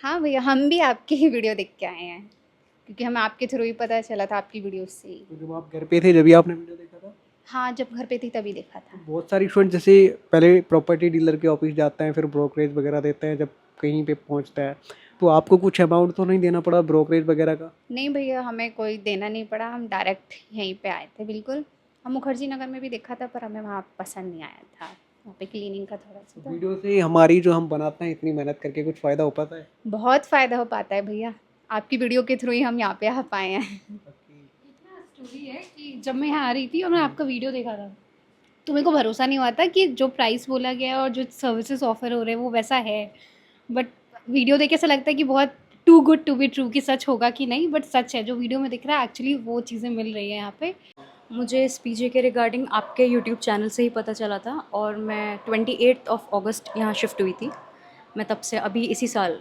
हाँ भैया, हम भी आपकी ही वीडियो देख के आए हैं, क्योंकि हमें आपके थ्रू ही पता चला था, आपकी वीडियो से ही। तो जब आप घर पे थे जब भी आपने वीडियो देखा था? हाँ, जब घर पे थी तभी देखा तो था। बहुत सारे स्टूडेंट जैसे पहले प्रॉपर्टी डीलर के ऑफिस जाते हैं, फिर ब्रोकरेज वगैरह देते हैं जब कहीं पे पहुंचता है, तो आपको कुछ अमाउंट तो नहीं देना पड़ा ब्रोकरेज वगैरह का? नहीं भैया, हमें कोई देना नहीं पड़ा, हम डायरेक्ट यहीं पे आए थे। बिल्कुल, हम मुखर्जी नगर में भी देखा था, पर हमें वहाँ पसंद नहीं आया था। वहाँ पे क्लीनिंग का थोड़ा सा तो था। वीडियो से हमारी जो हम बनाते हैं इतनी मेहनत करके कुछ फ़ायदा हो पाता है? बहुत फ़ायदा हो पाता है भैया, आपकी वीडियो के थ्रू ही हम यहाँ पे आ पाए हैं। इतना स्टोरी है कि जब मैं यहाँ आ रही थी और मैं आपका वीडियो देखा था, तो मेरे को भरोसा नहीं हुआ था कि जो प्राइस बोला गया है और जो सर्विसेज ऑफर हो रहे हैं वो वैसा है। बट वीडियो देख के ऐसा लगता है कि बहुत too good to be true, कि सच होगा कि नहीं, बट सच है। जो वीडियो में दिख रहा है एक्चुअली वो चीज़ें मिल रही हैं यहाँ पे। मुझे इस पीजे के रिगार्डिंग आपके यूट्यूब चैनल से ही पता चला था और मैं 28 अगस्त यहाँ शिफ्ट हुई थी। मैं तब से अभी इसी साल।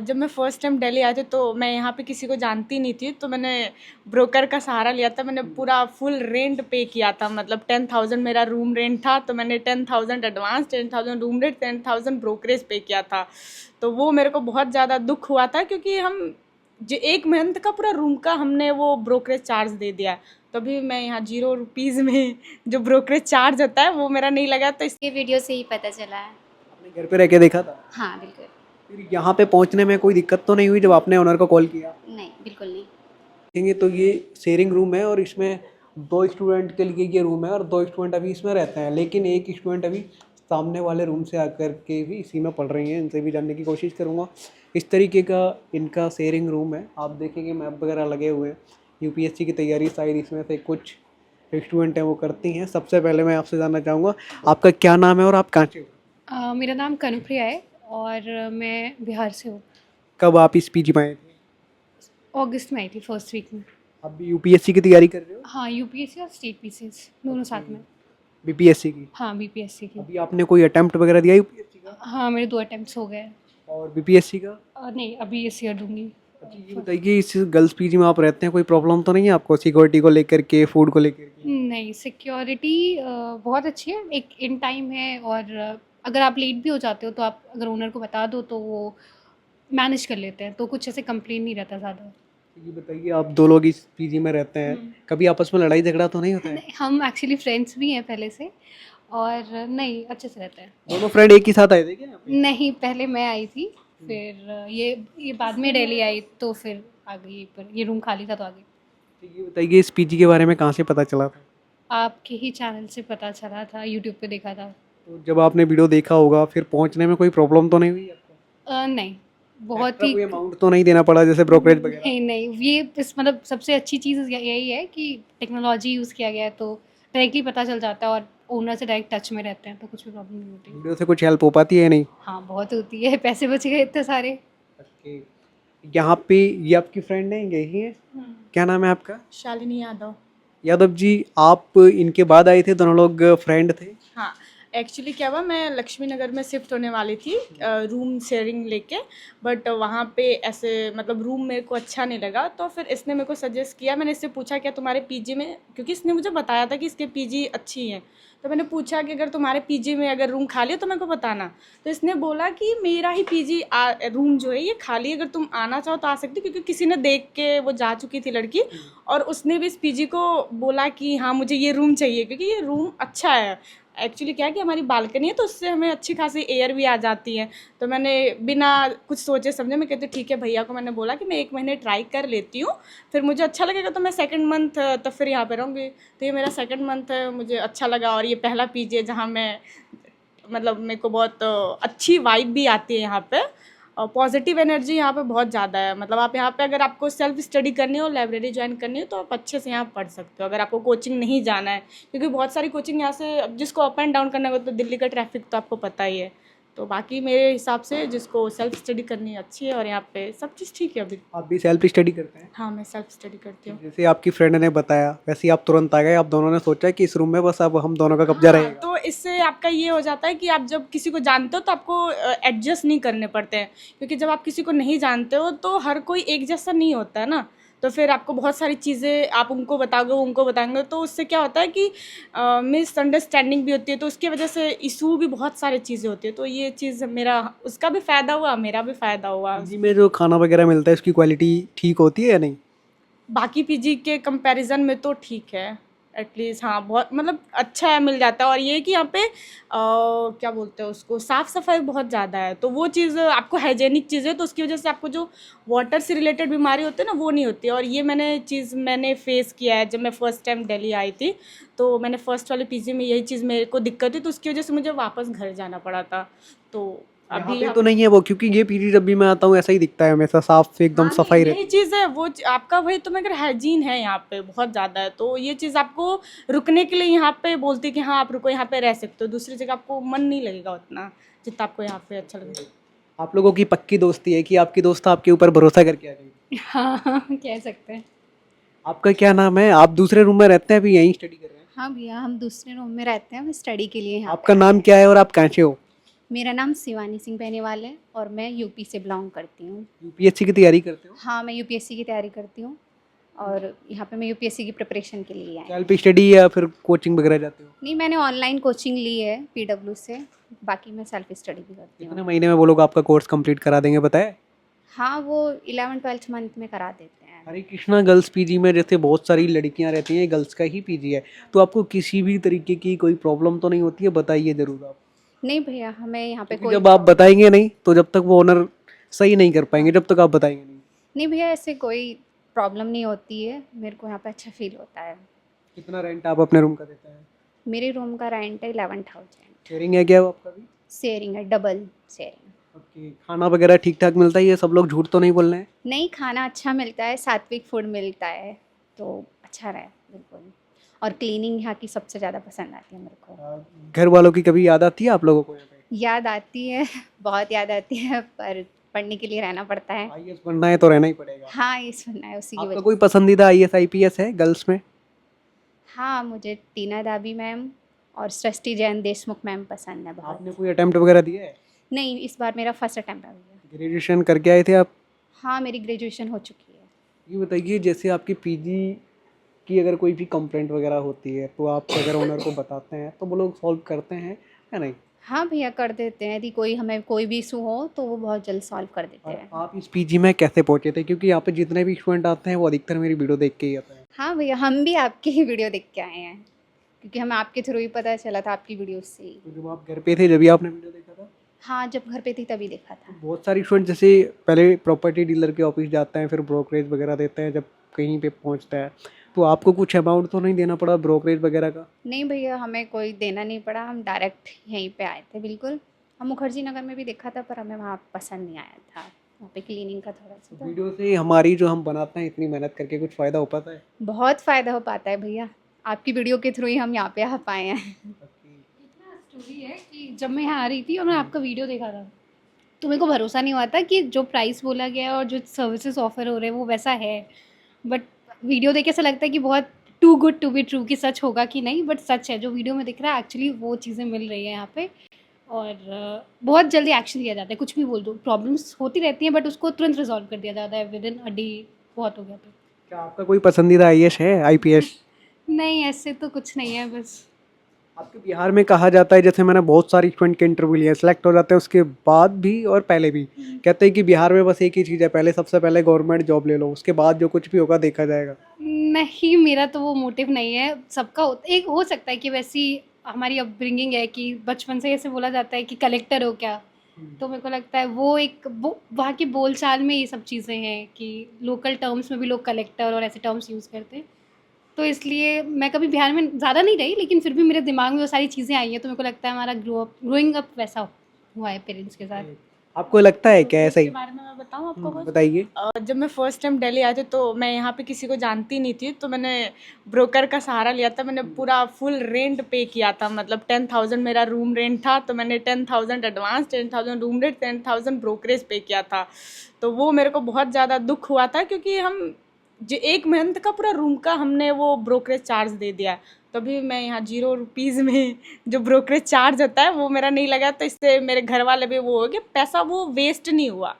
जब मैं फ़र्स्ट टाइम दिल्ली आई थी तो मैं यहाँ पे किसी को जानती नहीं थी, तो मैंने ब्रोकर का सहारा लिया था। मैंने पूरा फुल रेंट पे किया था, मतलब 10,000 मेरा रूम रेंट था, तो मैंने 10,000 advance, 10,000 room rent, 10,000 brokerage pay किया था। तो वो मेरे को बहुत ज़्यादा दुख हुआ था, क्योंकि हम जो 1 मंथ का पूरा रूम का हमने वो ब्रोकरेज चार्ज दे दिया। तभी मैं यहाँ 0 रुपीज़ में जो ब्रोकरेज चार्ज होता है वो मेरा नहीं लगा। तो ये वीडियो से ही पता चला है। आपने घर पे रह के देखा था? हाँ बिल्कुल। फिर यहाँ पे पहुँचने में कोई दिक्कत तो नहीं हुई जब आपने ओनर को कॉल किया? नहीं, बिल्कुल नहीं। देखेंगे तो ये शेयरिंग रूम है और इसमें 2 स्टूडेंट के लिए ये रूम है और 2 स्टूडेंट अभी इसमें रहते हैं, लेकिन एक स्टूडेंट अभी सामने वाले रूम से आकर के भी इसी में पढ़ रही हैं। इनसे भी जानने की कोशिश करूँगा। इस तरीके का इनका शेयरिंग रूम है। आप देखेंगे मैप वगैरह लगे हुए हैं। यूपीएससी की तैयारी शायद इसमें से कुछ स्टूडेंट हैं वो करती हैं। सबसे पहले मैं आपसे जानना चाहूँगा आपका क्या नाम है और आप कहाँ से हो? मेरा नाम कनुप्रिया है और मैं बिहार से हूँ। कब आप इस पीजी में आए थे? अगस्त में आई थी, फर्स्ट वीक में। आप भी यूपीएससी की तैयारी कर रहे हो? हाँ, यूपीएससी और स्टेट पीसीएस दोनों साथ में। बीपीएससी की? हाँ, बीपीएससी की। अभी आपने कोई अटेम्प्ट वगैरह दिया यूपीएससी का? हाँ, मेरे 2 अटेम्प्ट्स हो गए। और बीपीएससी का? नहीं, अभी इस ईयर दूंगी। अच्छा ये बताइए, इस गर्ल्स पीजी में आप रहते हैं, कोई प्रॉब्लम तो नहीं है आपको सिक्योरिटी को लेकर के, फूड को लेकर के? नहीं, सिक्योरिटी बहुत अच्छी है, एक इन टाइम है। और अगर आप लेट भी हो जाते हो तो आप अगर ओनर को बता दो तो वो मैनेज कर लेते हैं, तो कुछ ऐसे कंप्लेन नहीं रहता ज़्यादा। ये बताइए, आप 2 लोग इस पीजी में रहते हैं, कभी आपस में लड़ाई झगड़ा तो नहीं होता है? नहीं, हम एक्चुअली फ्रेंड्स भी हैं पहले से, और नहीं, अच्छे से रहते हैं। दोनों फ्रेंड एक ही साथ आए थे क्या यहाँ पे? नहीं, पहले मैं आई थी, फिर ये बाद में दिल्ली आई, तो फिर आ गई, पर ये रूम खाली था तो आ गई। तो ये बताइए, इस पीजी के बारे में कहाँ से पता चला था? आपके ही चैनल से पता चला था, यूट्यूब पे देखा था। तो जब आपने वीडियो देखा होगा फिर पहुँचने में कोई प्रॉब्लम तो नहीं हुई आपको? नहीं, बहुत एक्स्ट्रा ही कोई अमाउंट तो नहीं देना पड़ा जैसे ब्रोकरेज वगैरह? नहीं नहीं, ये इस मतलब सबसे अच्छी चीज़ यही है कि टेक्नोलॉजी यूज़ किया गया है, तो डायरेक्टली पता चल जाता है और ओनर से डायरेक्ट टच में रहते हैं, तो कुछ भी प्रॉब्लम नहीं होती। वीडियो से कुछ हेल्प हो पाती है नहीं? हाँ, बहुत होती है, पैसे बच गए इतने सारे। ओके। यहाँ पे ये आपकी फ्रेंड है, यही है? क्या नाम है आपका? शालिनी यादव। यादव जी, आप इनके बाद आए थे, दोनों लोग फ्रेंड थे? हाँ, एक्चुअली क्या हुआ, मैं लक्ष्मी नगर में शिफ्ट होने वाली थी रूम शेयरिंग लेके, बट वहाँ पे ऐसे मतलब रूम मेरे को अच्छा नहीं लगा, तो फिर इसने मेरे को सजेस्ट किया। मैंने इससे पूछा क्या तुम्हारे पीजी में, क्योंकि इसने मुझे बताया था कि इसके पीजी अच्छी हैं, तो मैंने पूछा कि अगर तुम्हारे पीजी में अगर रूम खाली है तो मेरे को बताना। तो इसने बोला कि मेरा ही पीजी रूम जो है ये खाली है, अगर तुम आना चाहो तो आ सकती, क्योंकि किसी ने देख के वो जा चुकी थी लड़की, और उसने भी इस पीजी को बोला कि हाँ मुझे ये रूम चाहिए, क्योंकि ये रूम अच्छा है। एक्चुअली क्या है कि हमारी बालकनी है, तो उससे हमें अच्छी खासी एयर भी आ जाती है। तो मैंने बिना कुछ सोचे समझे मैं कहती ठीक है, भैया को मैंने बोला कि मैं 1 महीने ट्राई कर लेती हूँ, फिर मुझे अच्छा लगेगा तो मैं सेकंड मंथ तब फिर यहाँ पे रहूँगी। तो ये मेरा सेकंड मंथ है, मुझे अच्छा लगा, और ये पहला पीजी है जहाँ मैं मतलब मेरे को बहुत अच्छी वाइब भी आती है यहाँ पे, और पॉजिटिव एनर्जी यहाँ पे बहुत ज़्यादा है। मतलब आप यहाँ पे अगर आपको सेल्फ स्टडी करनी हो, लाइब्रेरी ज्वाइन करनी हो, तो आप अच्छे से यहाँ पढ़ सकते हो, अगर आपको कोचिंग नहीं जाना है, क्योंकि बहुत सारी कोचिंग यहाँ से जिसको अप एंड डाउन करना होगा, तो दिल्ली का ट्रैफिक तो आपको पता ही है। तो बाकी मेरे हिसाब से जिसको सेल्फ स्टडी करनी अच्छी है, और यहाँ पे सब चीज़ ठीक है अभी। आप भी सेल्फ स्टडी करते हैं? हाँ, मैं सेल्फ स्टडी करती हूँ। जैसे आपकी फ्रेंड ने बताया वैसे ही आप तुरंत आ गए, आप दोनों ने सोचा कि इस रूम में बस अब हम दोनों का कब्जा रहेगा? तो इससे आपका ये हो जाता है कि आप जब किसी को जानते हो तो आपको एडजस्ट नहीं करने पड़ते हैं, क्योंकि जब आप किसी को नहीं जानते हो तो हर कोई एक जैसा नहीं होता है ना। तो फिर आपको बहुत सारी चीज़ें आप उनको बताओगे, वो उनको बताएंगे, तो उससे क्या होता है कि मिसअंडरस्टैंडिंग भी होती है, तो उसकी वजह से इशू भी बहुत सारी चीज़ें होती है। तो ये चीज़ मेरा, उसका भी फ़ायदा हुआ, मेरा भी फ़ायदा हुआ। पीजी में जो खाना वगैरह मिलता है उसकी क्वालिटी ठीक होती है या नहीं? बाकी पीजी के कंपैरिजन में तो ठीक है, एटलीस्ट हाँ बहुत मतलब अच्छा है, मिल जाता है। और ये कि यहाँ पे क्या बोलते हैं उसको, साफ़ सफाई बहुत ज़्यादा है, तो वो चीज़ आपको हाइजेनिक चीज़ है, तो उसकी वजह से आपको जो वाटर से रिलेटेड बीमारी होती है ना, वो नहीं होती है। और ये मैंने फेस किया है जब मैं फ़र्स्ट टाइम दिल्ली आई थी, तो मैंने फ़र्स्ट वाले पीजी में यही चीज़ मेरे को दिक्कत थी, तो उसकी वजह से मुझे वापस घर जाना पड़ा था। तो यहाँ अभी पे तो नहीं है वो, क्योंकि ये पीजी जब भी मैं आता हूँ ऐसा ही दिखता है, हमेशा साफ एकदम हाँ, सफाई यही रहती चीज़ है वो आपका वही, तो मगर हाइजीन है यहाँ पे बहुत ज़्यादा है, तो ये चीज़ आपको रुकने के लिए यहाँ पे बोलती है कि हाँ आप रुको, यहाँ पे रह सकते हो, दूसरी जगह आपको मन नहीं लगेगा उतना जितना आपको यहाँ पे अच्छा लगेगा। है। आप लोगों की पक्की दोस्ती है कि आपकी दोस्त आपके ऊपर भरोसा करके आ गई? हाँ हाँ कह सकते हैं। आपका क्या नाम है? आप दूसरे रूम में रहते हैं, अभी यहीं स्टडी कर रहे हैं? हाँ भैया, हम दूसरे रूम में रहते हैं, हम स्टडी के लिए यहाँ पे आपका आए नाम हैं। क्या है और आप कहाँ से हो? मेरा नाम शिवानी सिंह बेनीवाल है और मैं यूपी से बिलोंग करती हूँ। यूपीएससी की तैयारी करते हो? हाँ, मैं यूपीएससी की तैयारी करती हूँ और यहाँ पे मैं यूपीएससी की प्रिपरेशन के लिए आई हूँ। सेल्फ स्टडी या फिर कोचिंग वगैरह जाते हो? नहीं, मैंने ऑनलाइन कोचिंग ली है पीडब्ल्यू से, बाकी मैं सेल्फ स्टडी भी करती कितने हूँ। महीने में वो लोग आपका कोर्स कंप्लीट करा देंगे, पता है? हाँ, वो 11-12 मंथ में करा देते हैं। हरे कृष्णा गर्ल्स पीजी में जैसे बहुत सारी लड़कियां रहती हैं, गर्ल्स का ही पीजी है, तो आपको किसी भी तरीके की कोई प्रॉब्लम तो नहीं होती है? बताइए ज़रूर आप। नहीं भैया, हमें यहाँ पे क्योंकि कोई जब आप बताएंगे नहीं तो जब तक वो ओनर सही नहीं कर पाएंगे, जब तक आप बताएंगे नहीं। नहीं भैया, ऐसे कोई प्रॉब्लम नहीं होती है, मेरे को यहाँ पे अच्छा फील होता है। कितना रेंट आप अपने रूम का देते हैं? मेरे रूम का रेंट है 11,000। शेयरिंग है क्या वो आपका भी? शेयरिंग है, डबल शेयरिंग। ओके, खाना वगैरह ठीक ठाक मिलता है? ये सब लोग झूठ तो नहीं बोल रहे हैं? नहीं, खाना अच्छा मिलता है, सात्विक फूड मिलता है, तो अच्छा रहा बिल्कुल। और क्लीनिंग यहाँ की सबसे ज़्यादा पसंद आती है मेरे को। घर वालों की कभी याद आती है आप लोगों को यहाँ पे? याद आती है, बहुत याद आती है, पर पढ़ने के लिए रहना पड़ता है। आईएएस बनना है तो रहना ही पड़ेगा। हाँ, ये सुनना है उसी की आपका वजह कोई पसंदीदा आईएएस आईपीएस है गर्ल्स में? हाँ, मुझे टीना दाबी मैम और सृष्टि जैन देशमुख मैम पसंद है बहुत। आपने कोई अटेम्प्ट वगैरह दिया है? नहीं, इस बार मेरा फर्स्ट अटैम्प्ट है भैया। ग्रेजुएशन करके आए थे आप? हाँ, मेरी ग्रेजुएशन हो चुकी है। ये बताइए, जैसे आपकी पीजी की अगर कोई भी कंप्लेंट वगैरह होती है तो आप अगर ओनर को बताते हैं तो वो लोग सॉल्व करते हैं या नहीं? हाँ भैया, कर देते हैं, यदि हमें कोई भी इशू हो तो वो बहुत जल्द सॉल्व कर देते और हैं। आप इस पीजी में कैसे पहुंचे थे? क्योंकि यहाँ पे जितने भी स्टूडेंट आते हैं वो अधिकतर मेरी वीडियो देख के ही आते हैं। हाँ भैया, हम भी आपकी ही वीडियो देख के आए हैं, क्योंकि हमें आपके थ्रू ही पता चला था, आपकी वीडियो से ही। तो जब आप घर पे थे जब भी आपने वीडियो देखा था? हाँ, जब घर पे थी तभी देखा था। बहुत सारे स्टूडेंट जैसे पहले प्रॉपर्टी डीलर के ऑफिस जाते हैं, फिर ब्रोकरेज वगैरह देते हैं जब कहीं पे पहुंचता है, तो आपको कुछ अमाउंट तो नहीं देना पड़ा ब्रोकरेज वगैरह का? नहीं भैया, हमें कोई देना नहीं पड़ा, हम डायरेक्ट यहीं पे आए थे बिल्कुल। हम मुखर्जी नगर में भी देखा था, पर हमें वहाँ पसंद नहीं आया था, वहाँ पे क्लीनिंग का थोड़ा सा तो वीडियो से हमारी जो हम बनाते हैं इतनी मेहनत करके कुछ फ़ायदा हो पाता है? बहुत फ़ायदा हो पाता है भैया, आपकी वीडियो के थ्रू ही हम यहाँ पे आ पाए हैं। इतना स्टोरी है कि जब मैं यहाँ आ रही थी और मैंने आपका वीडियो देखा था, तो मेरे को भरोसा नहीं हुआ था कि जो प्राइस बोला गया है और जो सर्विसेज ऑफर हो रहे हैं वो वैसा है। बट वीडियो देख के ऐसा लगता है कि बहुत too good to be true, कि सच होगा कि नहीं, बट सच है, जो वीडियो में दिख रहा है एक्चुअली वो चीज़ें मिल रही है यहाँ पे। और बहुत जल्दी एक्शन लिया जाता है, कुछ भी बोल दो, प्रॉब्लम्स होती रहती हैं बट उसको तुरंत रिजॉल्व कर दिया जाता है, विद इन अ डे बहुत हो गया तो। क्या आपका कोई पसंदीदा आईएएस है, आईपीएस? नहीं, ऐसे तो कुछ नहीं है, बस आपके बिहार में कहा जाता है, जैसे मैंने बहुत सारी स्टूडेंट के इंटरव्यू लिए, सेलेक्ट हो जाते हैं उसके बाद भी और पहले भी, कहते हैं कि बिहार में बस एक ही चीज़ है, पहले सबसे पहले गवर्नमेंट जॉब ले लो, उसके बाद जो कुछ भी होगा देखा जाएगा। नहीं, मेरा तो वो मोटिव नहीं है। सबका एक हो सकता है कि वैसी हमारी अपब्रिंगिंग है कि बचपन से ऐसे बोला जाता है कि कलेक्टर हो क्या, तो मेरे को लगता है वो वहाँ की बोलचाल में ये सब चीज़ें हैं कि लोकल टर्म्स में भी लोग कलेक्टर और ऐसे टर्म्स यूज़ करते हैं, तो इसलिए मैं कभी बिहार में ज़्यादा नहीं रही, लेकिन फिर भी मेरे दिमाग में वो सारी चीज़ें आई हैं, तो मेरे को लगता है हमारा ग्रोइंग अप वैसा हुआ है पेरेंट्स के साथ। आपको लगता है क्या ऐसा ही? इसके बारे में मैं बताऊँ आपको कुछ? बताइए। जब मैं फर्स्ट टाइम दिल्ली आई थी तो मैं यहाँ पे किसी को जानती नहीं थी, तो मैंने ब्रोकर का सहारा लिया था। मैंने पूरा फुल रेंट पे किया था, मतलब 10,000 मेरा रूम रेंट था, तो मैंने 10,000 advance, 10,000 room rent, 10,000 brokerage pay किया था। तो वो मेरे को बहुत ज़्यादा दुख हुआ था, क्योंकि हम जो 1 मंथ का पूरा रूम का हमने वो ब्रोकरेज चार्ज दे दिया, तभी मैं यहाँ 0 रुपीज़ में जो ब्रोकरेज चार्ज होता है वो मेरा नहीं लगा, तो इससे मेरे घर वाले भी वो हो गया, पैसा वो वेस्ट नहीं हुआ।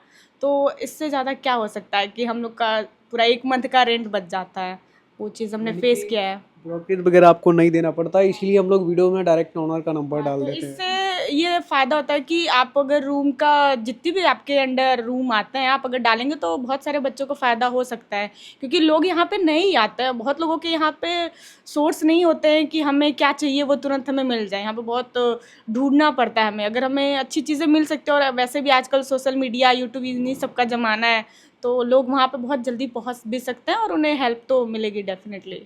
तो इससे ज़्यादा क्या हो सकता है कि हम लोग का पूरा 1 मंथ का रेंट बच जाता है। वो चीज़ हमने फेस किया है। ब्रोकरेज वगैरह आपको नहीं देना पड़ता, इसलिए हम लोग वीडियो में डायरेक्ट ओनर का नंबर डाल तो देते हैं। इससे ये फ़ायदा होता है कि आप अगर रूम का जितनी भी आपके अंडर रूम आते हैं, आप अगर डालेंगे तो बहुत सारे बच्चों को फ़ायदा हो सकता है, क्योंकि लोग यहाँ पे नहीं आते हैं। बहुत लोगों के यहाँ पे सोर्स नहीं होते हैं कि हमें क्या चाहिए वो तुरंत हमें मिल जाए। यहाँ पे बहुत ढूंढना पड़ता है हमें। अगर हमें अच्छी चीज़ें मिल सकती हैं, और वैसे भी आजकल सोशल मीडिया, यूट्यूब, इन्हीं सब का ज़माना है, तो लोग वहाँ पे बहुत जल्दी पहुँच भी सकते हैं और उन्हें हेल्प तो मिलेगी डेफिनेटली।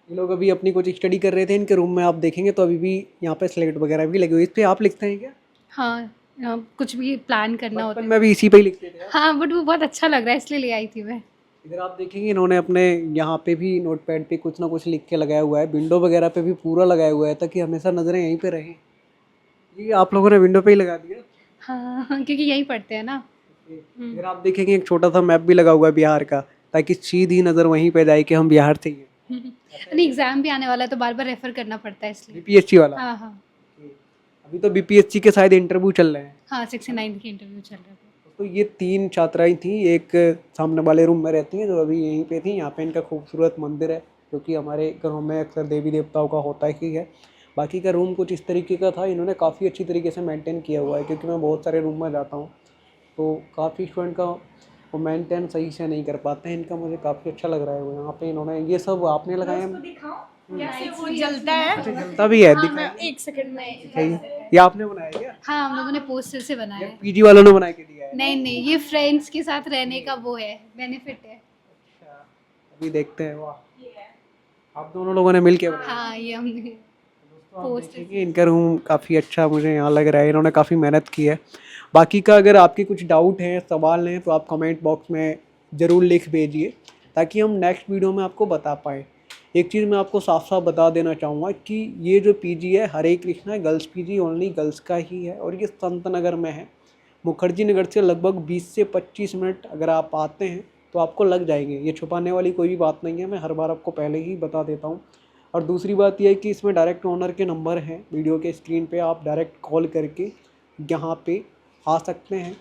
ये लोग अभी अपनी कुछ स्टडी कर रहे थे, इनके रूम में आप देखेंगे तो अभी भी यहाँ पे स्लेट वगैरह भी लगी हुई है। इस पे आप लिखते हैं क्या? हाँ, कुछ भी प्लान करना होता बचपन है। में भी इसी पे ही लिखते थे आप? हाँ, बट वो बहुत अच्छा लग रहा है इसलिए ले आई थी मैं। इधर आप देखेंगे इन्होंने अपने यहाँ पे भी नोटपैड पे कुछ ना कुछ लिख के लगाया हुआ है। विंडो वगैरह पे भी पूरा लगाया हुआ है ताकि हमेशा नज़रें यहीं पे रहें। ये आप लोगों ने विंडो पे ही लगा दिया? हाँ, क्योंकि यहीं पढ़ते हैं ना। इधर आप देखेंगे एक छोटा सा मैप भी लगा हुआ है बिहार का, ताकि सीधी नज़र वहीं पे जाए कि हम बिहार से ही हैं। नहीं, एग्जाम भी आने वाला है तो बार बार रेफर करना पड़ता है इसलिए। बीपीएससी वाला? हाँ हाँ अभी तो बीपीएससी के शायद इंटरव्यू चल रहे हैं। हाँ, 69 की इंटरव्यू चल रहा है। तो ये 3 छात्राएं थी, एक सामने वाले रूम में रहती हैं जो अभी यहीं पे थी। यहाँ पे इनका खूबसूरत मंदिर है, जो कि हमारे घरों में अक्सर देवी देवताओं का होता ही है। बाकी का रूम कुछ इस तरीके का था, इन्होंने काफ़ी अच्छी तरीके से मेंटेन किया हुआ है, क्योंकि मैं बहुत सारे रूम में जाता हूँ तो काफ़ी स्टूडेंट का वो मेंटेन सही से नहीं कर पाते हैं। इनका मुझे काफ़ी अच्छा लग रहा है। वो यहाँ पे इन्होंने ये सब आपने लगाया है? कैसे वो जलता है? जलता भी है, हाँ, दिखाई मैं 1 सेकंड में दिखाइए। ये आपने बनाया क्या? हाँ, हम लोगों ने पोस्टर से बनाया है। पीजी वालों ने बना के दिया है? नहीं नहीं, ये फ्रेंड्स के साथ रहने का वो है, बेनिफिट है। अभी देखते हैं। वाह, आप दोनों लोगों ने मिल के बनाया। हाँ, ये हमने पोस्टर। देखिए इनका रूम काफ़ी अच्छा मुझे यहाँ लग रहा है, इन्होंने काफ़ी मेहनत की है। बाकी का अगर आपके कुछ डाउट हैं, सवाल हैं, तो आप कमेंट बॉक्स में ज़रूर लिख भेजिए, ताकि हम नेक्स्ट वीडियो में आपको बता पाएँ। एक चीज़ मैं आपको साफ साफ बता देना चाहूँगा कि ये जो पीजी है Hare Krishna girls PG only girls का ही है, और ये संत नगर में है। मुखर्जी नगर से लगभग 20 से 25 मिनट अगर आप आते हैं तो आपको लग जाएंगे। ये छुपाने वाली कोई भी बात नहीं है, मैं हर बार आपको पहले ही बता देता हूँ। और दूसरी बात यह है कि इसमें डायरेक्ट ओनर के नंबर हैं वीडियो के स्क्रीन पे, आप डायरेक्ट कॉल करके यहाँ पे आ सकते हैं।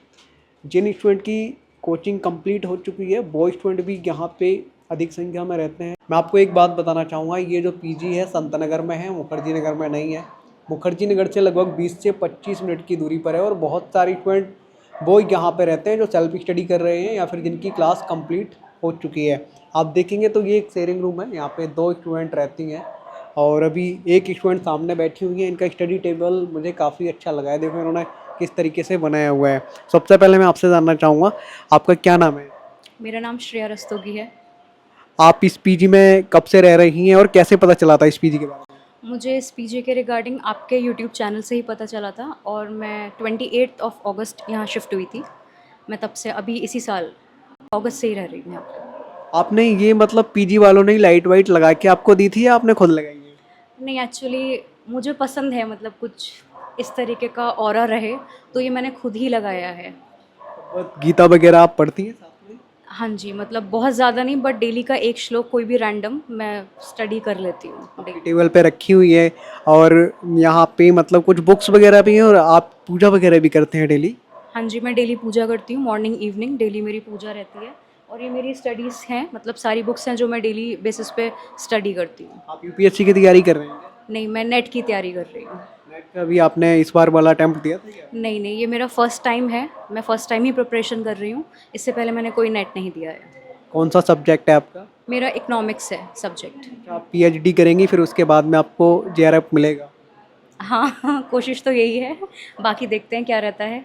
जिन स्टूडेंट की कोचिंग कंप्लीट हो चुकी है, वो स्टूडेंट भी यहाँ पे अधिक संख्या में रहते हैं। मैं आपको एक बात बताना चाहूँगा, ये जो पीजी है संत नगर में है, मुखर्जी नगर में नहीं है। मुखर्जी नगर से लगभग 20 से 25 मिनट की दूरी पर है, और बहुत सारे स्टूडेंट वो यहाँ पे रहते हैं जो सेल्फ स्टडी कर रहे हैं या फिर जिनकी क्लास कंप्लीट हो चुकी है। आप देखेंगे तो ये एक शेयरिंग रूम है, यहाँ पे 2 स्टूडेंट रहती हैं, और अभी एक स्टूडेंट सामने बैठी हुई है। इनका स्टडी टेबल मुझे काफ़ी अच्छा लगा है, देखो इन्होंने किस तरीके से बनाया हुआ है। सबसे पहले मैं आपसे जानना चाहूँगा, आपका क्या नाम है? मेरा नाम श्रेया रस्तोगी है। आप इस पीजी में कब से रह रही हैं और कैसे पता चला था इस पीजी के बारे में? मुझे इस पीजी के रिगार्डिंग आपके यूट्यूब चैनल से ही पता चला था, और मैं 28 अगस्त यहाँ शिफ्ट हुई थी। मैं तब से अभी इसी साल अगस्त से ही रह रही हूँ यहाँ पे। आपने ये मतलब पीजी वालों ने ही लाइट वाइट लगा के आपको दी थी या आपने खुद लगाई है? नहीं, एक्चुअली मुझे पसंद है, मतलब कुछ इस तरीके का ऑरा रहे, तो ये मैंने खुद ही लगाया है। गीता वगैरह आप पढ़ती हैं साथ में? हाँ जी, मतलब बहुत ज़्यादा नहीं, बट डेली का एक श्लोक कोई भी रैंडम मैं स्टडी कर लेती हूँ डेली। टेबल पे रखी हुई है, और यहाँ पे मतलब कुछ बुक्स वगैरह भी हैं, और आप पूजा वगैरह भी करते हैं डेली? हाँ जी, मैं डेली पूजा करती हूँ, मॉर्निंग इवनिंग डेली मेरी पूजा रहती है। और ये मेरी स्टडीज़ हैं, मतलब सारी बुक्स हैं जो मैं डेली बेसिस पे स्टडी करती हूँ। आप यूपीएससी की तैयारी कर रहे हैं? नहीं, मैं नेट की तैयारी कर रही हूँ। नेट का भी आपने इस बार वाला अटेम्प्ट दिया था क्या? नहीं नहीं, ये मेरा फर्स्ट टाइम है, मैं फ़र्स्ट टाइम ही प्रिपरेशन कर रही हूँ। इससे पहले मैंने कोई नेट नहीं दिया है। कौन सा सब्जेक्ट है आपका? मेरा इकोनॉमिक्स है सब्जेक्ट। आप पीएचडी करेंगी फिर उसके बाद में आपको जेआरएफ मिलेगा? हाँ, कोशिश तो यही है, बाकी देखते हैं क्या रहता है।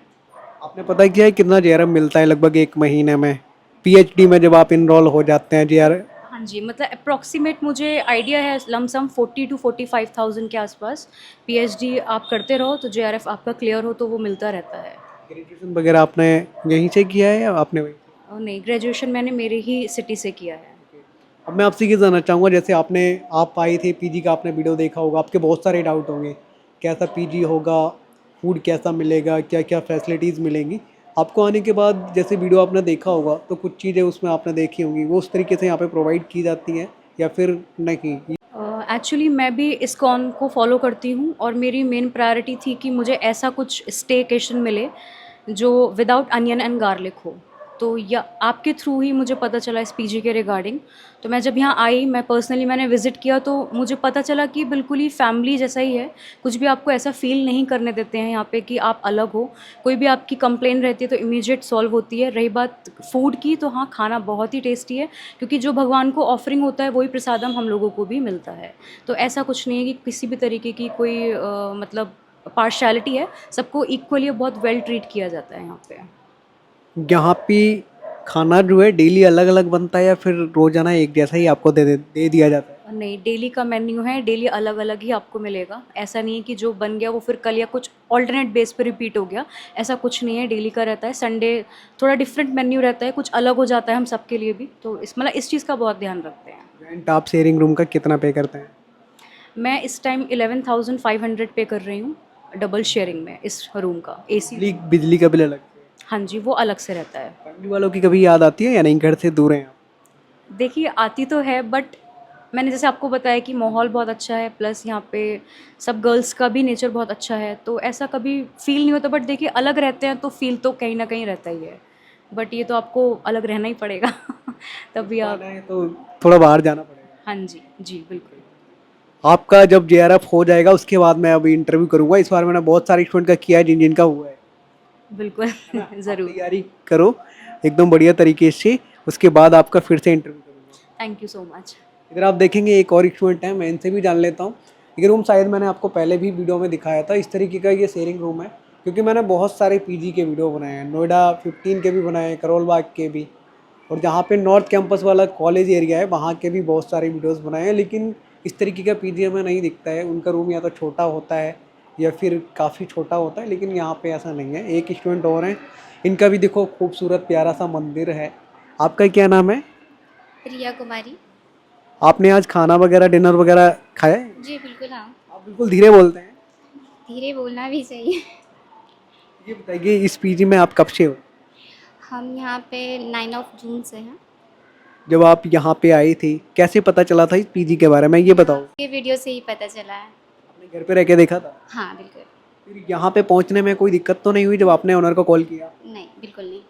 आपने पता किया है कितना जेआरएफ मिलता है लगभग 1 महीने में पीएचडी में जब आप इनरोल हो जाते हैं जेआरएफ? हाँ जी, मतलब अप्रॉक्सीमेट मुझे आइडिया है लमसम 40 to 45,000 के आसपास। पीएचडी आप करते रहो तो जेआरएफ आपका क्लियर हो तो वो मिलता रहता है। ग्रेजुएशन वगैरह आपने यहीं से किया है या आपने वहीं? और नहीं, ग्रेजुएशन मैंने मेरे ही सिटी से किया है। अब मैं आपसे ये जानना चाहूँगा, जैसे आप आए थे पीजी का, आपने वीडियो देखा होगा, आपके बहुत सारे डाउट होंगे, कैसा पीजी होगा, फूड कैसा मिलेगा, क्या क्या फैसिलिटीज़ मिलेंगी। आपको आने के बाद जैसे वीडियो आपने देखा होगा तो कुछ चीज़ें उसमें आपने देखी होंगी, वो उस तरीके से यहाँ पे प्रोवाइड की जाती हैं या फिर नहीं? एक्चुअली मैं भी इस्कॉन को फॉलो करती हूँ, और मेरी मेन प्रायोरिटी थी कि मुझे ऐसा कुछ स्टेकेशन मिले जो विदाउट अनियन एंड गार्लिक हो। तो या आपके थ्रू ही मुझे पता चला इस पीजी के रिगार्डिंग। तो मैं जब यहाँ आई, मैं पर्सनली मैंने विज़िट किया तो मुझे पता चला कि बिल्कुल ही फैमिली जैसा ही है। कुछ भी आपको ऐसा फ़ील नहीं करने देते हैं यहाँ पे कि आप अलग हो। कोई भी आपकी कंप्लेन रहती है तो इमीडिएट सॉल्व होती है। रही बात फूड की, तो हाँ, खाना बहुत ही टेस्टी है, क्योंकि जो भगवान को ऑफरिंग होता है वही प्रसादम हम लोगों को भी मिलता है। तो ऐसा कुछ नहीं है कि किसी भी तरीके की कोई मतलब पार्शियलिटी है। सबको इक्वली बहुत वेल ट्रीट किया जाता है यहाँ पे। यहाँ पे खाना जो है डेली अलग अलग बनता है या फिर रोजाना एक जैसा ही आपको दे दिया जाता है? नहीं, डेली का मेन्यू है, डेली अलग अलग ही आपको मिलेगा। ऐसा नहीं है कि जो बन गया वो फिर कल या कुछ ऑल्टरनेट बेस पे रिपीट हो गया, ऐसा कुछ नहीं है। डेली का रहता है। संडे थोड़ा डिफरेंट मेन्यू रहता है, कुछ अलग हो जाता है हम सबके लिए भी। तो इस चीज़ का बहुत ध्यान रखते हैं। रेंट आप शेयरिंग रूम का कितना पे करते हैं? मैं इस टाइम 11,500 पे कर रही हूँ डबल शेयरिंग में इस रूम का। AC, बिजली का बिल अलग से? हाँ जी, वो अलग से रहता है। फैमिली वालों की कभी याद आती है या नहीं, घर से दूर हैं आप? देखिए, आती तो है, बट मैंने जैसे आपको बताया कि माहौल बहुत अच्छा है, प्लस यहाँ पे सब गर्ल्स का भी नेचर बहुत अच्छा है, तो ऐसा कभी फील नहीं होता। बट देखिए, अलग रहते हैं तो फील तो कहीं ना कहीं रहता ही है। बट ये तो आपको अलग रहना ही पड़ेगा तभी आप। जाना है तो थोड़ा बाहर जाना पड़ेगा। हाँ जी, जी बिल्कुल। आपका जब JRF हो जाएगा उसके बाद मैं अभी इंटरव्यू करूंगा। इस बार मैंने बहुत सारे स्टूडेंट का किया है जिन जिनका हुआ है। बिल्कुल आप ज़रूर। तैयारी करो एकदम बढ़िया तरीके से, उसके बाद आपका फिर से इंटरव्यू करूंगा। Thank you so much. इधर आप देखेंगे एक और स्टूडेंट है, मैं इनसे भी जान लेता हूँ। ये रूम शायद मैंने आपको पहले भी वीडियो में दिखाया था। इस तरीके का ये शेयरिंग रूम है, क्योंकि मैंने बहुत सारे PG के वीडियो बनाए हैं, नोएडा 15 के भी बनाए हैं, करोल बाग के भी, और जहाँ पे नॉर्थ कैंपस वाला कॉलेज एरिया है वहाँ के भी बहुत सारे वीडियोस बनाए हैं। लेकिन इस तरीके का PG हमें नहीं दिखता है। उनका रूम या तो छोटा होता है या फिर काफ़ी छोटा होता है, लेकिन यहाँ पे ऐसा नहीं है। एक स्टूडेंट और हैं, इनका भी देखो खूबसूरत प्यारा सा मंदिर है। आपका क्या नाम है? रिया कुमारी। आपने आज खाना वगैरह डिनर वगैरह खाया है? जी बिल्कुल, हाँ। आप बिल्कुल धीरे बोलते हैं। धीरे बोलना भी चाहिए। ये बताइए इस PG में आप कब से हो? हम यहाँ पे 9 जून से हैं। जब आप यहाँ पे आई थी कैसे पता चला था इस PG के बारे में, ये बताओ। ये वीडियो से ही पता चला है। आपने घर पे रह के देखा था? हाँ बिल्कुल। फिर यहाँ पे पहुँचने में कोई दिक्कत तो नहीं हुई जब आपने ओनर को कॉल किया? नहीं, बिल्कुल नहीं।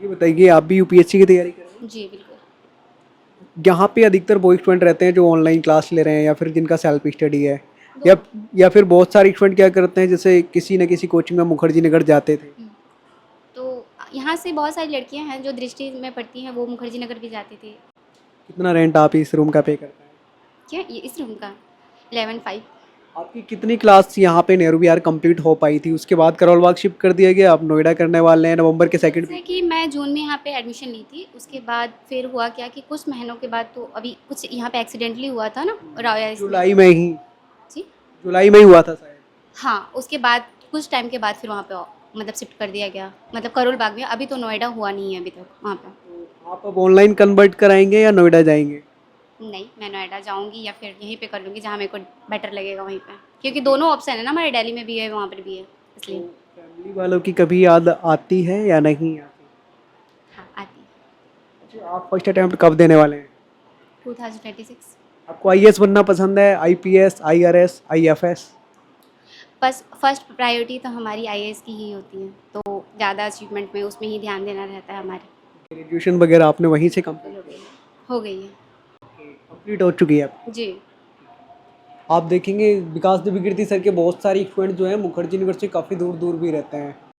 ये बताइए आप भी UPSC की तैयारी कर रहे जी बिल्कुल। हैं? यहाँ पे अधिकतर वो स्टूडेंट रहते हैं जो ऑनलाइन क्लास ले रहे हैं या फिर जिनका सेल्फ स्टडी है, या फिर बहुत सारे स्टूडेंट क्या करते हैं जैसे किसी न किसी कोचिंग में मुखर्जी नगर जाते थे। तो यहाँ से बहुत सारी लड़कियाँ हैं जो दृष्टि में पढ़ती हैं, वो मुखर्जी नगर भी जाती थी। कितना रेंट आप इस रूम का पे करते हैं? क्या ये इस रूम का 11,500। आपकी कितनी क्लास यहाँ पे नेहरू विहार कंप्लीट हो पाई थी? उसके बाद करोल बाग शिफ्ट कर दिया गया, आप नोएडा करने वाले हैं नवंबर के सेकंड जैसे कि मैं जून में यहाँ पे एडमिशन ली थी, उसके बाद फिर हुआ क्या कि कुछ महीनों के बाद, तो अभी कुछ यहाँ पे एक्सीडेंटली हुआ था ना राया जुलाई में ही, जी जुलाई में ही हुआ था शायद। हाँ, उसके बाद कुछ टाइम के बाद फिर वहाँ पे मतलब शिफ्ट कर दिया गया, मतलब करोल बाग में। अभी तो नोएडा हुआ नहीं है अभी तक वहाँ पे। तो आप अब ऑनलाइन कन्वर्ट कराएंगे या नोएडा जाएंगे? नहीं, मैं नोएडा जाऊँगी या फिर यहीं पे कर लूँगी जहाँ मेरे को बेटर लगेगा वहीं पे, क्योंकि दोनों ऑप्शन है ना, हमारे दिल्ली में भी है वहाँ पर भी है, इसलिए। फैमिली वालों की कभी याद आती है या नहीं आती? हाँ, आती है। अच्छा, आप फर्स्ट अटेम्प्ट कब देने वाले हैं? 2026। आपको IAS बनना पसंद है, IPS, IRS, IFS? बस फर्स्ट प्रायोरिटी तो हमारी IAS की ही होती है, तो ज़्यादा अचीवमेंट में उसमें ही ध्यान देना रहता है हमारे। ग्रेजुएशन वगैरह आपने वहीं से हो गई है। कंप्लीट हो चुकी है आपकी? जी। आप देखेंगे विकास देवी कीर्ति सर के बहुत सारे स्टूडेंट जो हैं मुखर्जी नगर से काफ़ी दूर दूर भी रहते हैं।